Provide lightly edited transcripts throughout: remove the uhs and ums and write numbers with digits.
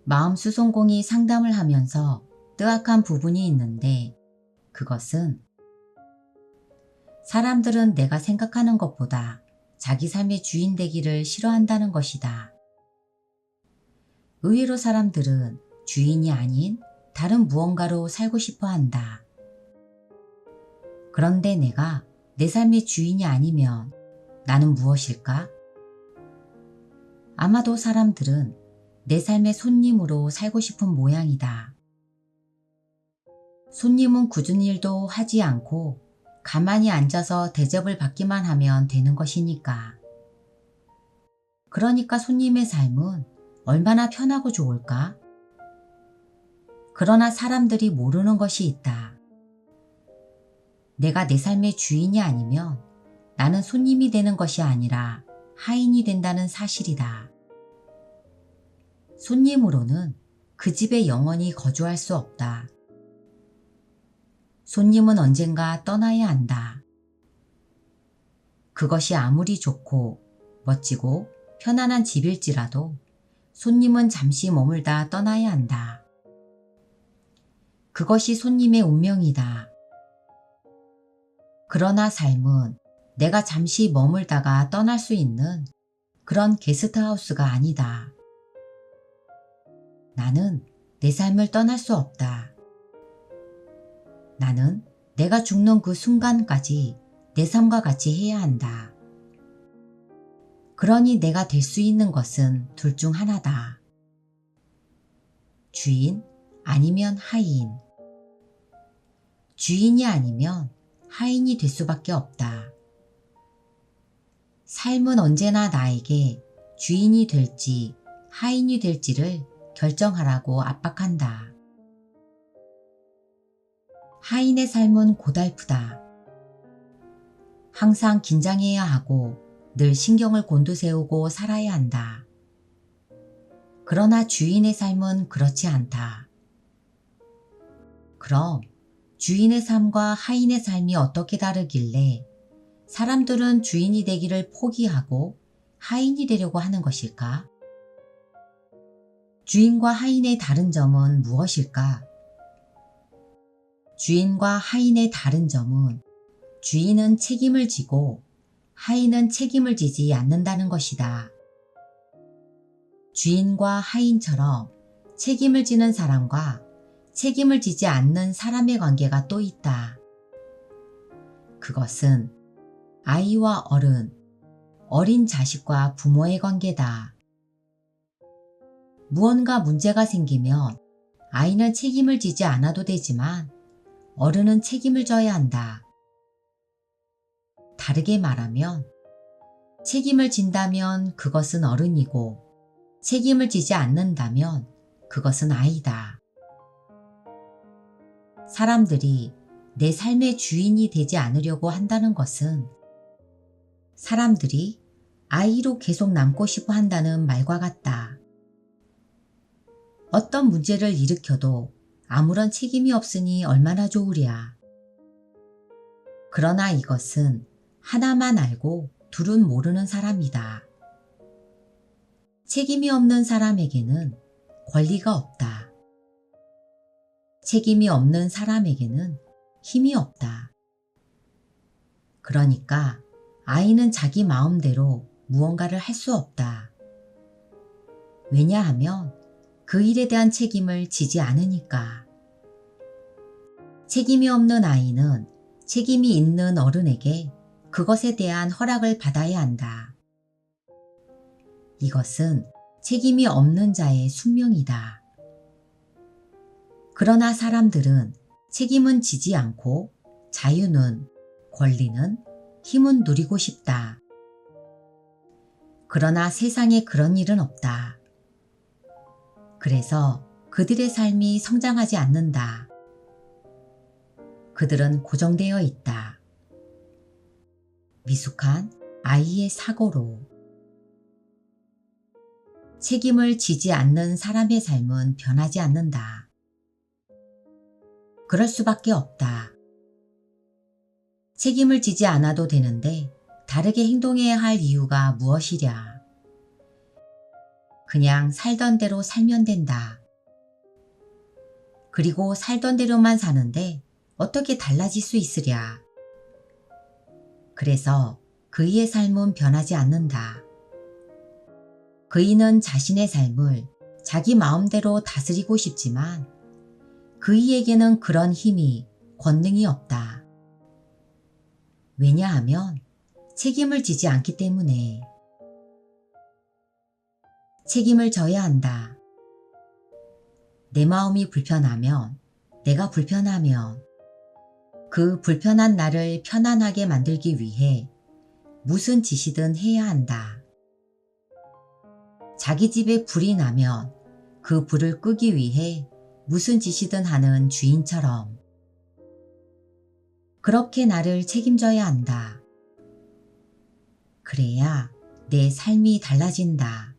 마음수송공이 상담을 하면서 뜨악한 부분이 있는데 그것은 사람들은 내가 생각하는 것보다 자기 삶의 주인 되기를 싫어한다는 것이다. 의외로 사람들은 주인이 아닌 다른 무언가로 살고 싶어 한다. 그런데 내가 내 삶의 주인이 아니면 나는 무엇일까? 아마도 사람들은 내 삶의 손님으로 살고 싶은 모양이다. 손님은 굳은 일도 하지 않고 가만히 앉아서 대접을 받기만 하면 되는 것이니까. 그러니까 손님의 삶은 얼마나 편하고 좋을까? 그러나 사람들이 모르는 것이 있다. 내가 내 삶의 주인이 아니면 나는 손님이 되는 것이 아니라 하인이 된다는 사실이다. 손님으로는 그 집에 영원히 거주할 수 없다. 손님은 언젠가 떠나야 한다. 그것이 아무리 좋고 멋지고 편안한 집일지라도 손님은 잠시 머물다 떠나야 한다. 그것이 손님의 운명이다. 그러나 삶은 내가 잠시 머물다가 떠날 수 있는 그런 게스트하우스가 아니다. 나는 내 삶을 떠날 수 없다. 나는 내가 죽는 그 순간까지 내 삶과 같이 해야 한다. 그러니 내가 될 수 있는 것은 둘 중 하나다. 주인 아니면 하인. 주인이 아니면 하인이 될 수밖에 없다. 삶은 언제나 나에게 주인이 될지 하인이 될지를 결정하라고 압박한다. 하인의 삶은 고달프다. 항상 긴장해야 하고 늘 신경을 곤두세우고 살아야 한다. 그러나 주인의 삶은 그렇지 않다. 그럼 주인의 삶과 하인의 삶이 어떻게 다르길래 사람들은 주인이 되기를 포기하고 하인이 되려고 하는 것일까? 주인과 하인의 다른 점은 무엇일까? 주인과 하인의 다른 점은 주인은 책임을 지고 하인은 책임을 지지 않는다는 것이다. 주인과 하인처럼 책임을 지는 사람과 책임을 지지 않는 사람의 관계가 또 있다. 그것은 아이와 어른, 어린 자식과 부모의 관계다. 무언가 문제가 생기면 아이는 책임을 지지 않아도 되지만 어른은 책임을 져야 한다. 다르게 말하면 책임을 진다면 그것은 어른이고 책임을 지지 않는다면 그것은 아이다. 사람들이 내 삶의 주인이 되지 않으려고 한다는 것은 사람들이 아이로 계속 남고 싶어 한다는 말과 같다. 어떤 문제를 일으켜도 아무런 책임이 없으니 얼마나 좋으랴. 그러나 이것은 하나만 알고 둘은 모르는 사람이다. 책임이 없는 사람에게는 권리가 없다. 책임이 없는 사람에게는 힘이 없다. 그러니까 아이는 자기 마음대로 무언가를 할 수 없다. 왜냐하면 그 일에 대한 책임을 지지 않으니까. 책임이 없는 아이는 책임이 있는 어른에게 그것에 대한 허락을 받아야 한다. 이것은 책임이 없는 자의 숙명이다. 그러나 사람들은 책임은 지지 않고 자유는, 권리는, 힘은 누리고 싶다. 그러나 세상에 그런 일은 없다. 그래서 그들의 삶이 성장하지 않는다. 그들은 고정되어 있다. 미숙한 아이의 사고로. 책임을 지지 않는 사람의 삶은 변하지 않는다. 그럴 수밖에 없다. 책임을 지지 않아도 되는데 다르게 행동해야 할 이유가 무엇이랴. 그냥 살던 대로 살면 된다. 그리고 살던 대로만 사는데 어떻게 달라질 수 있으랴. 그래서 그이의 삶은 변하지 않는다. 그이는 자신의 삶을 자기 마음대로 다스리고 싶지만 그이에게는 그런 힘이, 권능이 없다. 왜냐하면 책임을 지지 않기 때문에. 책임을 져야 한다. 내 마음이 불편하면, 내가 불편하면 그 불편한 나를 편안하게 만들기 위해 무슨 짓이든 해야 한다. 자기 집에 불이 나면 그 불을 끄기 위해 무슨 짓이든 하는 주인처럼 그렇게 나를 책임져야 한다. 그래야 내 삶이 달라진다.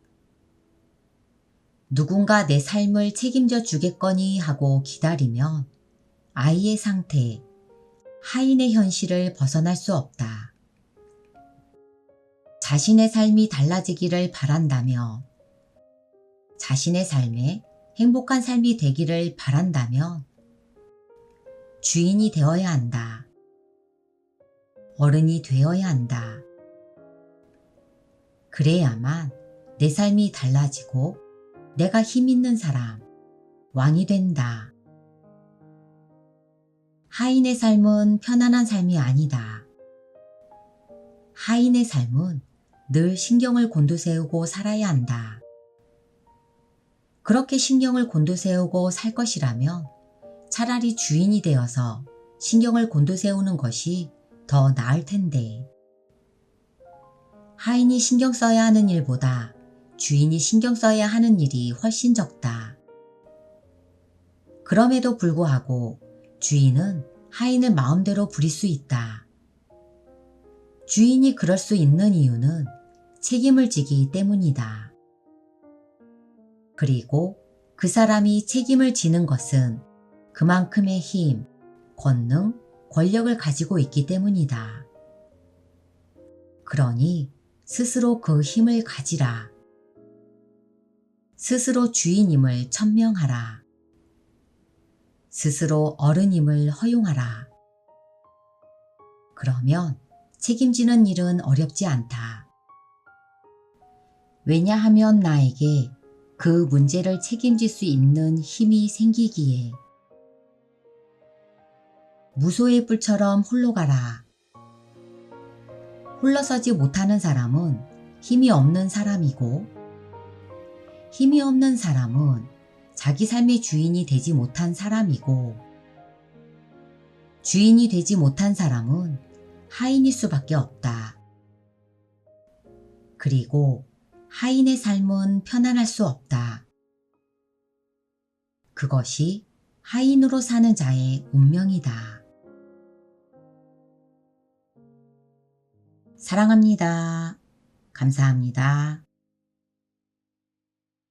누군가 내 삶을 책임져 주겠거니 하고 기다리면 아이의 상태, 하인의 현실을 벗어날 수 없다. 자신의 삶이 달라지기를 바란다면, 자신의 삶에 행복한 삶이 되기를 바란다면 주인이 되어야 한다. 어른이 되어야 한다. 그래야만 내 삶이 달라지고 내가 힘 있는 사람, 왕이 된다. 하인의 삶은 편안한 삶이 아니다. 하인의 삶은 늘 신경을 곤두세우고 살아야 한다. 그렇게 신경을 곤두세우고 살 것이라면 차라리 주인이 되어서 신경을 곤두세우는 것이 더 나을 텐데. 하인이 신경 써야 하는 일보다 주인이 신경 써야 하는 일이 훨씬 적다. 그럼에도 불구하고 주인은 하인을 마음대로 부릴 수 있다. 주인이 그럴 수 있는 이유는 책임을 지기 때문이다. 그리고 그 사람이 책임을 지는 것은 그만큼의 힘, 권능, 권력을 가지고 있기 때문이다. 그러니 스스로 그 힘을 가지라. 스스로 주인임을 천명하라. 스스로 어른임을 허용하라. 그러면 책임지는 일은 어렵지 않다. 왜냐하면 나에게 그 문제를 책임질 수 있는 힘이 생기기에. 무소의 뿔처럼 홀로 가라. 홀러서지 못하는 사람은 힘이 없는 사람이고, 힘이 없는 사람은 자기 삶의 주인이 되지 못한 사람이고, 주인이 되지 못한 사람은 하인일 수밖에 없다. 그리고 하인의 삶은 편안할 수 없다. 그것이 하인으로 사는 자의 운명이다. 사랑합니다. 감사합니다.